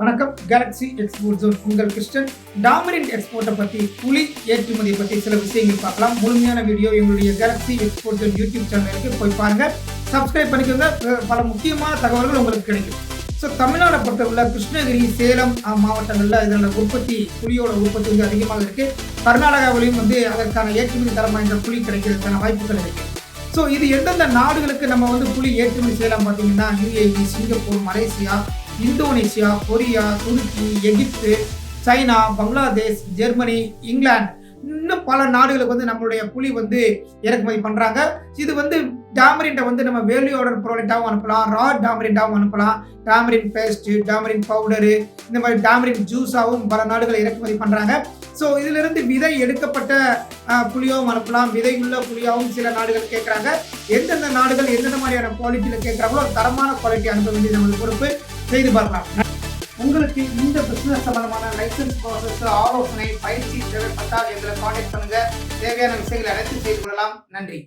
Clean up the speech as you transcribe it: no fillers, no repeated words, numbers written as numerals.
வணக்கம். Galaxy export zone உங்கள் Krishnan. Tamarind எக்ஸ்போர்ட்டை பற்றி, புலி ஏற்றுமதியை பற்றி சில விஷயங்கள் பார்க்கலாம். முழுமையான வீடியோ எங்களுடைய கேலக்ஸி எக்ஸ்போர்ட் ஜோன் யூடியூப் சேனலுக்கு போய் பாருங்க, சப்ஸ்கிரைப் பண்ணிக்கோங்க. பல முக்கியமான தகவல்கள் உங்களுக்கு கிடைக்கும். ஸோ தமிழ்நாடை பொறுத்தவரை கிருஷ்ணகிரி, சேலம் மாவட்டங்களில் இதோட உற்பத்தி, புலியோட உற்பத்தி வந்து அதிகமாக இருக்குது. கர்நாடகாவிலையும் வந்து அதற்கான ஏற்றுமதி தரம் வாய்ந்த புலி கிடைக்கிறதுக்கான வாய்ப்புகள் இருக்குது. ஸோ இது எந்தெந்த நாடுகளுக்கு நம்ம வந்து புலி ஏற்றுமதி செய்யலாம் பார்த்தீங்கன்னா, UAE, Singapore, Malaysia, Indonesia, Korea, துருக்கி, எகிப்து, சைனா, பங்களாதேஷ், ஜெர்மனி, இங்கிலாந்து, இன்னும் பல நாடுகளுக்கு வந்து நம்மளுடைய புலி வந்து இறக்குமதி பண்ணுறாங்க. இது வந்து டாமரின்ட்டை வந்து நம்ம வேல்யூ ஆர்டர் ப்ராடக்டாகவும் அனுப்பலாம், ரா டாமரின்டாகவும் அனுப்பலாம், டாமரின் பேஸ்ட்டு, டாமரின் பவுடரு, இந்த மாதிரி டாமரின் ஜூஸாகவும் பல நாடுகளை இறக்குமதி பண்ணுறாங்க. ஸோ இதிலிருந்து விதை எடுக்கப்பட்ட புளியாகவும் அனுப்பலாம், விதை உள்ள புளியாகவும் சில நாடுகள் கேட்குறாங்க. எந்தெந்த நாடுகள் எந்தெந்த மாதிரியான குவாலிட்டியில் கேட்குறாங்களோ தரமான குவாலிட்டி அனுப்ப வேண்டியது நம்மளுக்கு பொறுப்பு. செய்து பார்க்கலாம். உங்களுக்கு இந்த பிசினஸ் சம்பந்தமான லைசன்ஸ் ப்ராசஸ், ஆலோசனை, பயிற்சி தேவைப்பட்டால் எங்களை கான்டாக்ட் பண்ணுங்க. தேவையான விஷயங்களை அனைத்து செய்து கொள்ளலாம். நன்றி.